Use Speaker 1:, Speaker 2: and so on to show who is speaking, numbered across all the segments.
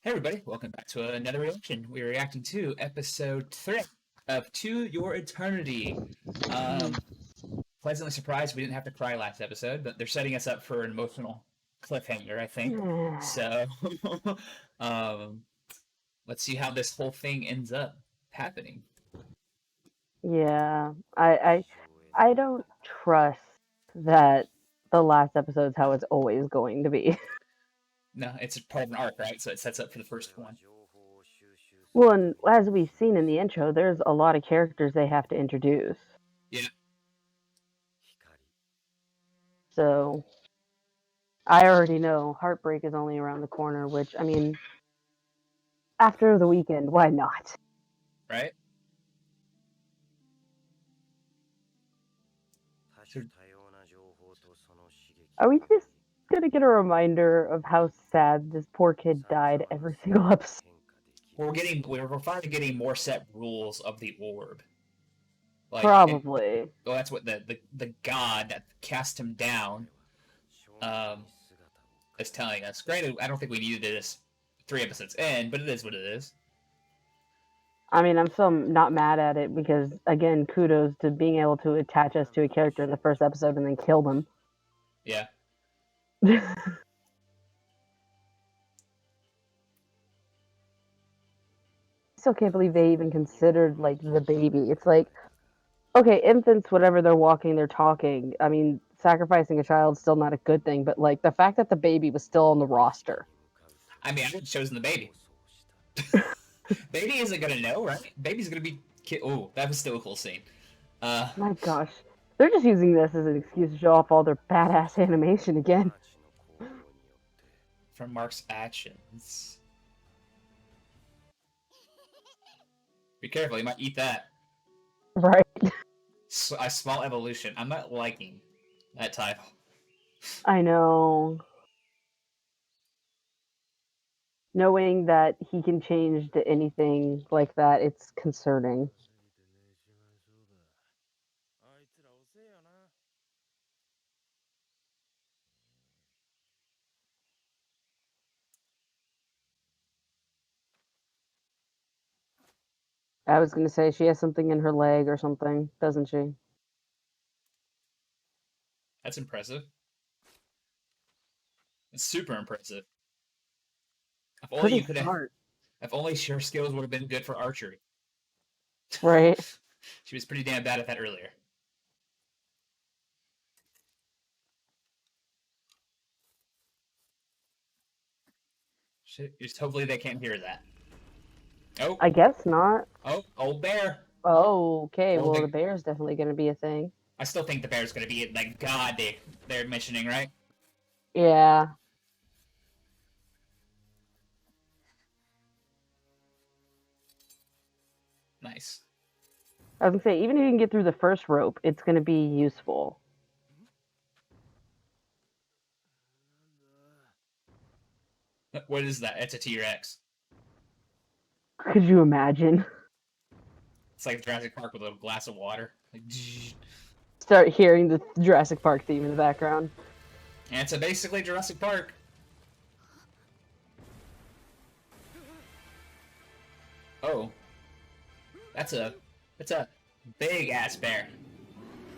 Speaker 1: Hey everybody, welcome back to another reaction. We're reacting to episode 3 of To Your Eternity. Um, Pleasantly surprised we didn't have to cry last episode, but they're setting us up for an emotional cliffhanger, I think. So, um, let's see how this whole thing ends up happening.
Speaker 2: Yeah, I don't trust that the last episode's how it's always going to be.
Speaker 1: No, it's part of an arc, right? So it sets up for the first one.
Speaker 2: Well, and as we've seen in the intro, there's a lot of characters they have to introduce.
Speaker 1: Yeah.
Speaker 2: So I already know heartbreak is only around the corner, which, I mean, after the weekend, why not?
Speaker 1: Right? So
Speaker 2: Are we just gonna get a reminder of how sad this poor kid died every single episode?
Speaker 1: we're finally getting more set rules of the orb. And
Speaker 2: Probably.
Speaker 1: well, that's what the god that cast him down um, is telling us. Granted, I don't think we needed this 3 episodes in, but it is what it is.
Speaker 2: I mean, I'm still not mad at it because, again, kudos to being able to attach us to a character in the first episode and then kill them.
Speaker 1: Yeah.
Speaker 2: Still can't believe they even considered like the baby. It's like, okay, infants, whatever they're walking, they're talking. I mean, sacrificing a child's still not a good thing, but like the fact that the baby was still on the roster.
Speaker 1: I mean, I would have chosen the baby. Baby isn't gonna know, right? Baby's gonna be. Oh, that was still a cool scene. Uh,
Speaker 2: My gosh, they're just using this as an excuse to show off all their badass animation again.
Speaker 1: from Mark's actions. Be careful, you might eat that.
Speaker 2: Right.
Speaker 1: A small evolution. I'm not liking that title.
Speaker 2: I know. Knowing that he can change to anything like that, it's concerning. I was gonna say she has something in her leg or something, doesn't she?
Speaker 1: That's impressive. It's super impressive. If only
Speaker 2: Pretty
Speaker 1: you could have.
Speaker 2: smart,
Speaker 1: If only her skills would have been good for archery.
Speaker 2: right?
Speaker 1: She was pretty damn bad at that earlier. Just hopefully they can't hear that. Oh,
Speaker 2: I guess not.
Speaker 1: oh, old bear.
Speaker 2: Oh, okay.
Speaker 1: Well,
Speaker 2: Well, the bear's definitely gonna be a thing.
Speaker 1: I still think the bear's gonna be like God. They're mentioning, right?
Speaker 2: Yeah.
Speaker 1: Nice.
Speaker 2: I was gonna say, even if you can get through the first rope, it's gonna be useful.
Speaker 1: What is that? It's a T-Rex.
Speaker 2: Could you imagine?
Speaker 1: It's like Jurassic Park with a glass of water. Like,
Speaker 2: Start hearing the Jurassic Park theme in the background.
Speaker 1: and it's basically Jurassic Park. Oh, that's a big ass bear.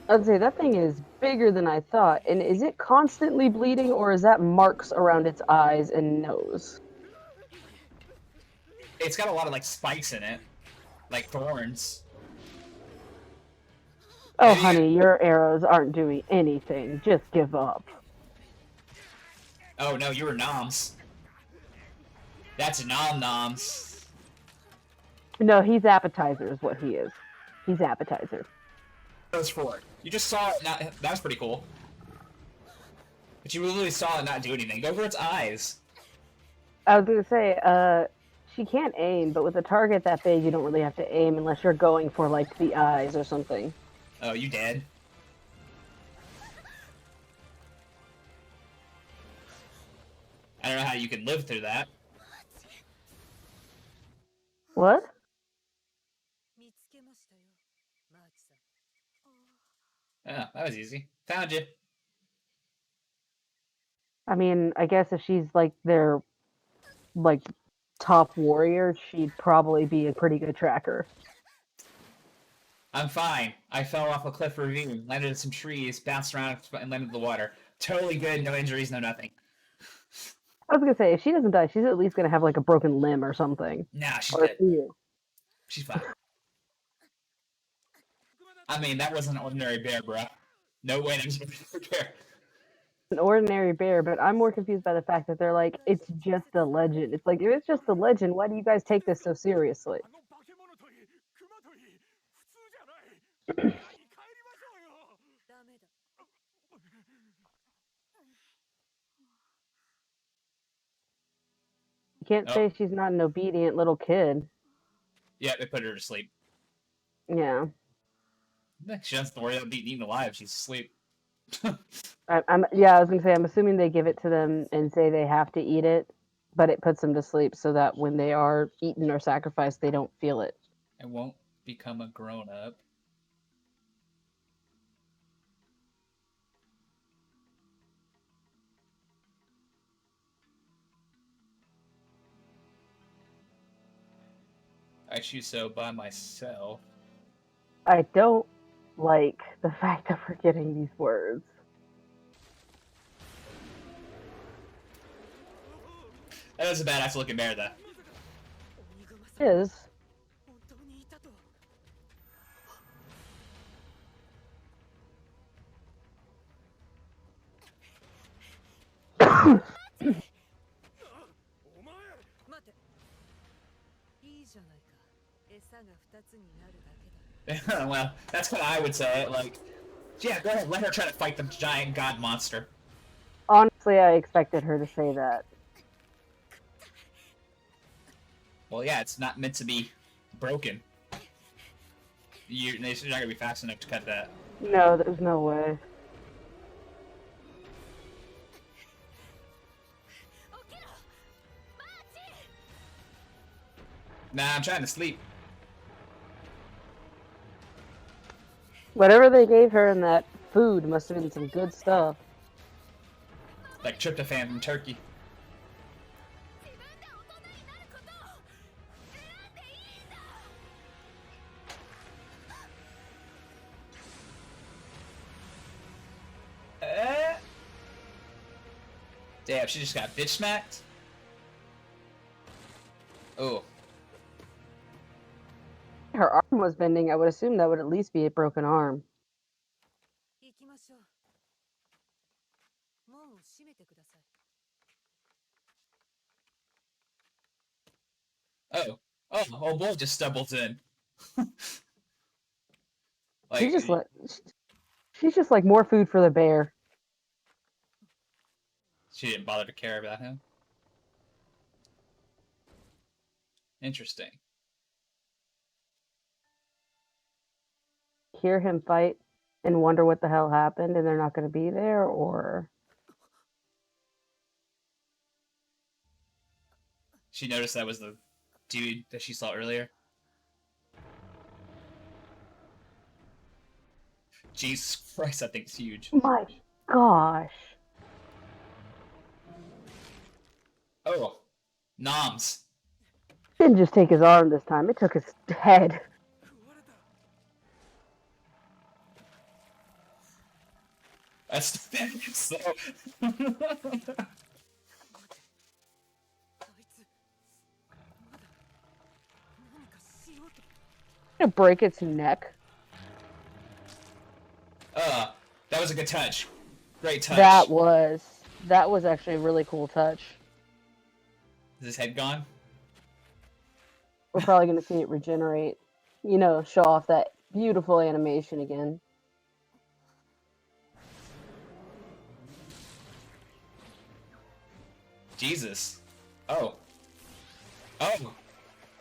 Speaker 2: I'd say that thing is bigger than I thought. And is it constantly bleeding, or is that marks around its eyes and nose?
Speaker 1: It's got a lot of like spikes in it, like thorns.
Speaker 2: Oh,
Speaker 1: Maybe
Speaker 2: honey, your arrows aren't doing anything. Just give up.
Speaker 1: Oh no, you were noms. That's nom noms.
Speaker 2: No, he's appetizer, is what he is. He's appetizer.
Speaker 1: Those four. You just saw it. Not that was pretty cool. But you literally saw it not do anything. Go for its eyes.
Speaker 2: I was gonna say, she can't aim, but with a target that big, you don't really have to aim unless you're going for like the eyes or something.
Speaker 1: Oh, you dead? I don't know how you can live through that.
Speaker 2: What?
Speaker 1: Oh, that was easy. Found you.
Speaker 2: I mean, I guess if she's like their like top warrior, she'd probably be a pretty good tracker.
Speaker 1: I'm fine. I fell off a cliff ravine, landed in some trees, bounced around, and landed in the water. Totally good, no injuries, no nothing.
Speaker 2: I was gonna say, if she doesn't die, she's at least gonna have like a broken limb or something.
Speaker 1: Nah, she's
Speaker 2: Or
Speaker 1: dead.
Speaker 2: ear.
Speaker 1: She's fine. I mean, that wasn't an ordinary bear, bro. No way that was an ordinary bear.
Speaker 2: An ordinary bear, but I'm more confused by the fact that they're like, it's just a legend. It's like, if it's just a legend, why do you guys take this so seriously? You can't
Speaker 1: Oh.
Speaker 2: say she's not an obedient little kid.
Speaker 1: Yeah, they put her to sleep.
Speaker 2: Yeah.
Speaker 1: She doesn't have to worry about being eaten alive. She's asleep.
Speaker 2: I was gonna say, I'm assuming they give it to them and say they have to eat it, but it puts them to sleep so that when they are eaten or sacrificed, they don't feel it.
Speaker 1: I won't become a grown-up. I choose so by myself.
Speaker 2: I don't like the fact that we're getting these words.
Speaker 1: That was a badass looking bear, though.
Speaker 2: Is
Speaker 1: Well, that's what I would say. Like, yeah, go ahead, let her try to fight the giant god monster.
Speaker 2: honestly, I expected her to say that.
Speaker 1: Well, yeah, it's not meant to be broken. You're not gonna be fast enough to cut that.
Speaker 2: No, there's no way.
Speaker 1: Nah, I'm trying to sleep.
Speaker 2: Whatever they gave her in that food must have been some good stuff.
Speaker 1: Like tryptophan from turkey. Damn, she just got bitch smacked. Oh.
Speaker 2: Her arm was bending. I would assume that would at least be a broken arm.
Speaker 1: Oh. Oh boy just stumbles in. Like,
Speaker 2: She's just like more food for the bear.
Speaker 1: she didn't bother to care about him. Interesting.
Speaker 2: Hear him fight and wonder what the hell happened and they're not going to be there, or
Speaker 1: She noticed that was the dude that she saw earlier. Jesus Christ, that thing's huge.
Speaker 2: my gosh.
Speaker 1: Oh. Noms.
Speaker 2: Didn't just take his arm this time, it took his head.
Speaker 1: That's so.
Speaker 2: Gonna break its neck.
Speaker 1: That was a good touch. Great touch.
Speaker 2: That was actually a really cool touch.
Speaker 1: Is his head gone?
Speaker 2: We're probably gonna see it regenerate. You know, show off that beautiful animation again.
Speaker 1: Jesus. Oh. Oh.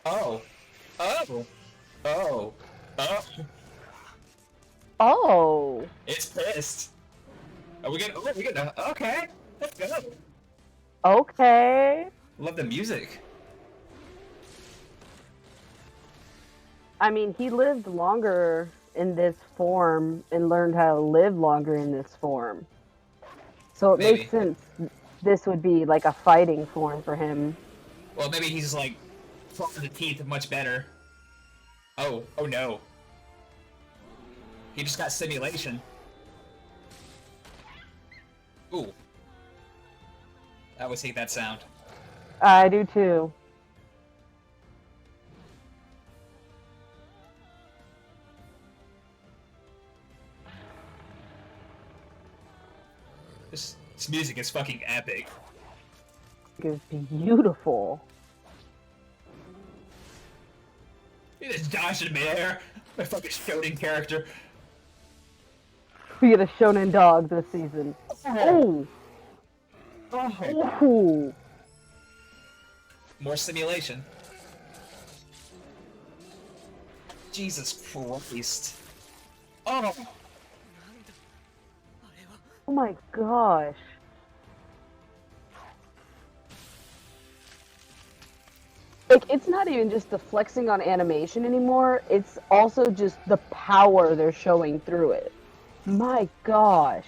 Speaker 1: Oh. Oh. Oh. Oh.
Speaker 2: Oh.
Speaker 1: It's pissed. Are we gonna? Oh, we gonna? Okay. Let's go.
Speaker 2: Okay.
Speaker 1: Love the music.
Speaker 2: I mean, he lived longer in this form and learned how to live longer in this form. So it
Speaker 1: Maybe.
Speaker 2: makes sense this would be like a fighting form for him.
Speaker 1: Well, maybe he's like fought the teeth much better. Oh no. He just got simulation. Ooh. I always hate that sound.
Speaker 2: I do too.
Speaker 1: This music is fucking epic.
Speaker 2: It's beautiful.
Speaker 1: He just dodged in midair. My fucking Shonen character.
Speaker 2: We get a shonen dog this season. Oh!
Speaker 1: Oh.
Speaker 2: Ooh.
Speaker 1: More simulation. Jesus Christ. Oh!
Speaker 2: Oh my gosh. Like, it's not even just the flexing on animation anymore, it's also just the power they're showing through it. My gosh.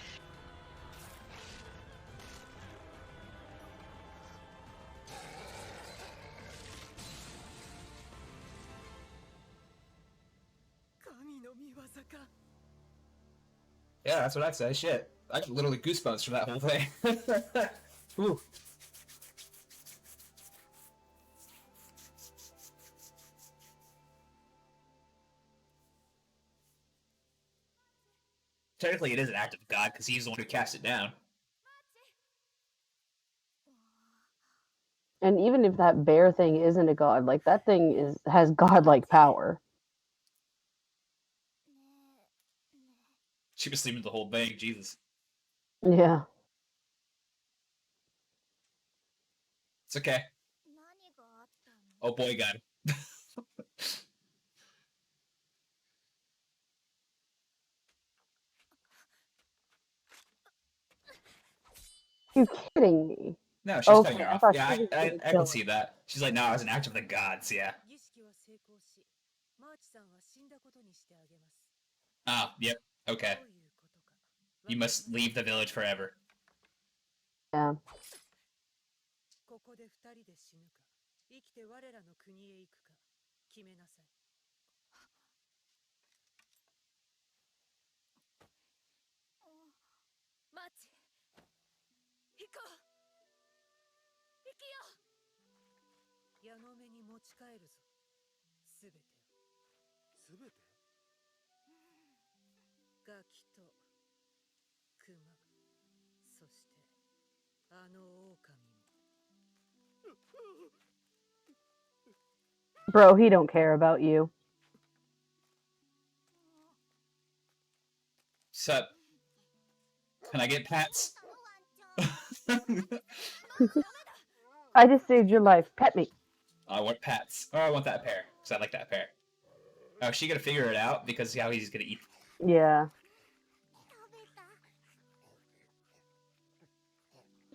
Speaker 1: Yeah, that's what I'd say. Shit. I got literally goosebumps from that whole thing. Ooh. Technically, it is an act of God because he's the one who cast it down.
Speaker 2: And even if that bear thing isn't a god, like that thing has godlike power.
Speaker 1: She was sleeping the whole thing. Jesus.
Speaker 2: Yeah.
Speaker 1: It's okay. Oh boy, God.
Speaker 2: You kidding me?
Speaker 1: No, she's
Speaker 2: Okay,
Speaker 1: cutting her
Speaker 2: I
Speaker 1: off.
Speaker 2: thought
Speaker 1: Yeah,
Speaker 2: she was
Speaker 1: I
Speaker 2: gonna
Speaker 1: can
Speaker 2: kill
Speaker 1: see that. She's like, no, it was an act of the gods, yeah. Ah, yep, okay. You must leave the village forever.
Speaker 2: Yeah. Bro, he don't care about you.
Speaker 1: Sup? Can I get pats?
Speaker 2: I just saved your life. Pet me.
Speaker 1: I want pats. Oh, I want that pair. Because I like that pair. Oh, is she gonna figure it out? Because how he's gonna eat.
Speaker 2: Yeah.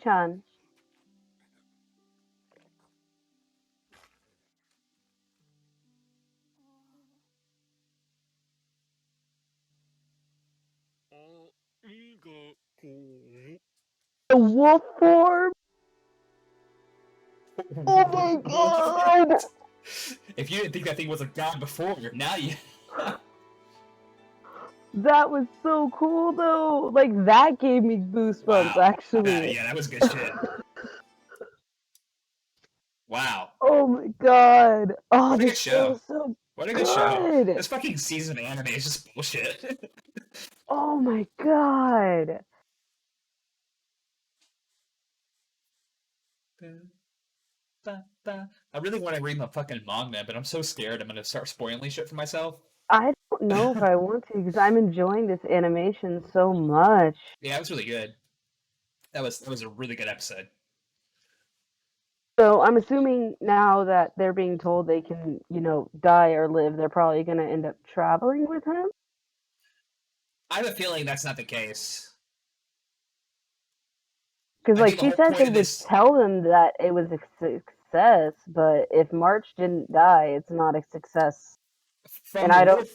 Speaker 2: Chan. The wolf form? Oh my god!
Speaker 1: If you didn't think that thing was a god before, now you...
Speaker 2: That was so cool though. Like that gave me goosebumps
Speaker 1: Wow.
Speaker 2: actually.
Speaker 1: Yeah, that was good shit. Wow.
Speaker 2: Oh my god. Oh,
Speaker 1: What a good
Speaker 2: this show
Speaker 1: show.
Speaker 2: is so
Speaker 1: What a good show.
Speaker 2: good.
Speaker 1: This fucking season of anime is just bullshit.
Speaker 2: Oh my god.
Speaker 1: I really want to read my fucking manga, but I'm so scared I'm gonna start spoiling shit for myself.
Speaker 2: I don't know if I want to because I'm enjoying this animation so much.
Speaker 1: Yeah, it was really good. That was a really good episode.
Speaker 2: So I'm assuming now that they're being told they can, die or live, they're probably going to end up traveling with him.
Speaker 1: I have a feeling that's not the case.
Speaker 2: Because,
Speaker 1: I
Speaker 2: like,
Speaker 1: think the
Speaker 2: she
Speaker 1: whole
Speaker 2: said
Speaker 1: point
Speaker 2: they
Speaker 1: of
Speaker 2: would
Speaker 1: this-
Speaker 2: tell them that it was a success, but if March didn't die, it's not a success.
Speaker 1: From
Speaker 2: And
Speaker 1: the
Speaker 2: I
Speaker 1: little,
Speaker 2: don't.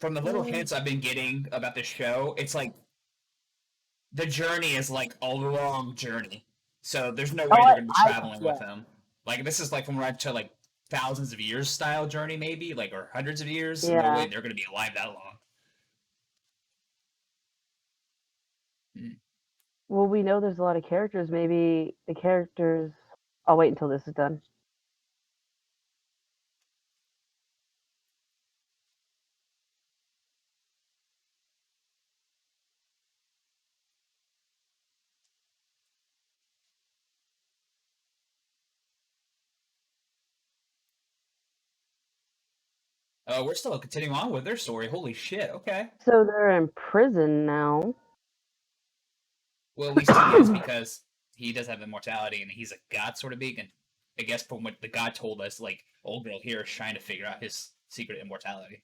Speaker 1: from the little hints I've been getting about this show, it's like the journey is like a long journey. So there's no way they're gonna be traveling with him. Like this is like when we're at to like thousands of years style journey, maybe like or hundreds of years. No way
Speaker 2: Yeah.
Speaker 1: they're gonna be alive that long. Mm.
Speaker 2: Well, we know there's a lot of characters. Maybe the characters. I'll wait until this is done.
Speaker 1: We're still continuing on with their story. Holy shit! Okay.
Speaker 2: So they're in prison now.
Speaker 1: Well, at least he is because he does have immortality and he's a god sort of being. And I guess from what the god told us, like old girl here is trying to figure out his secret immortality.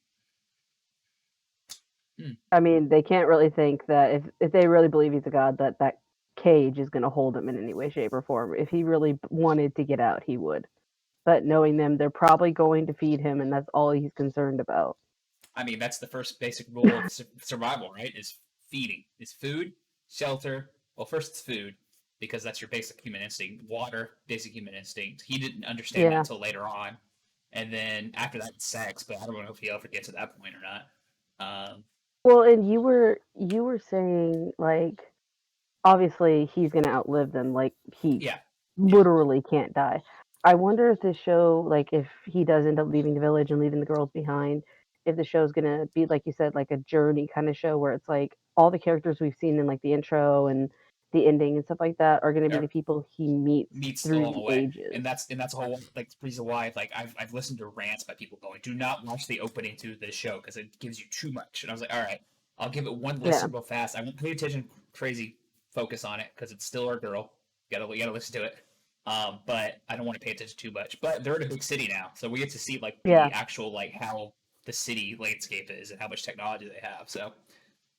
Speaker 1: Hmm.
Speaker 2: I mean, they can't really think that if they really believe he's a god, that cage is going to hold him in any way, shape, or form. If he really wanted to get out, he would. But knowing them, they're probably going to feed him, and that's all he's concerned about.
Speaker 1: I mean, that's the first basic rule of survival, right? Is feeding. Is food, shelter. Well, first it's food because that's your basic human instinct. Water, basic human instinct. He didn't understand that
Speaker 2: Yeah.
Speaker 1: until later on, and then after that, it's sex. But I don't know if he ever gets to that point or not.
Speaker 2: Well, and you were saying like obviously he's going to outlive them. Like he
Speaker 1: Yeah,
Speaker 2: literally can't die. I wonder if this show, like, if he does end up leaving the village and leaving the girls behind, if the show's gonna be like you said, like a journey kind of show where it's like all the characters we've seen in like the intro and the ending and stuff like that are gonna be
Speaker 1: or
Speaker 2: the people he meets
Speaker 1: meets
Speaker 2: through
Speaker 1: along the
Speaker 2: the
Speaker 1: way,
Speaker 2: ages.
Speaker 1: and that's a whole like reason why like I've listened to rants by people going, do not watch the opening to this show because it gives you too much. And I was like, all right, I'll give it one
Speaker 2: Yeah,
Speaker 1: listen real fast. I won't pay attention, crazy focus on it because it's still our girl. You gotta listen to it. But I don't want to pay attention too much. But they're in a big city now, so we get to see like
Speaker 2: yeah.
Speaker 1: the actual like how the city landscape is and how much technology they have. So,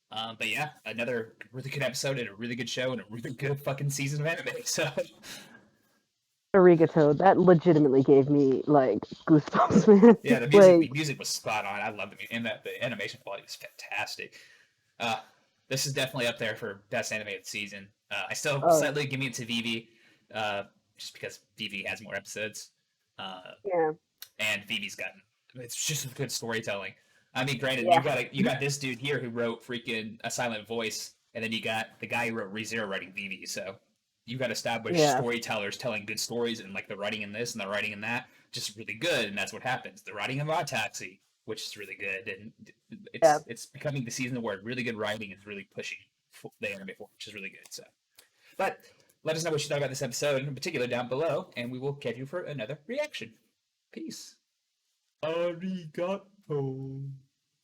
Speaker 1: but yeah, another really good episode and a really good show and a really good fucking season of anime. So,
Speaker 2: Arigato. That legitimately gave me like goosebumps, man.
Speaker 1: yeah, the
Speaker 2: Like,
Speaker 1: music was spot on. I love the music, and the animation quality was fantastic. Uh, this is definitely up there for best animated season. I still
Speaker 2: oh
Speaker 1: slightly give it to Vivi, just because Vivi has more episodes. Uh,
Speaker 2: yeah,
Speaker 1: and Phoebe's got it's just good storytelling. I mean, granted,
Speaker 2: yeah,
Speaker 1: you got this dude here who wrote freaking A Silent Voice, and then you got the guy who wrote ReZero writing Vivi. So you got established
Speaker 2: yeah.
Speaker 1: storytellers telling good stories, and like the writing in this and the writing in that, just really good. And that's what happens. The writing in Raw Taxi, which is really good, and
Speaker 2: Yeah.
Speaker 1: it's becoming the season where really good writing is really pushing the anime forward, which is really good. So, but let us know what you thought about this episode in particular down below, and we will catch you for another reaction. Peace. Arigato.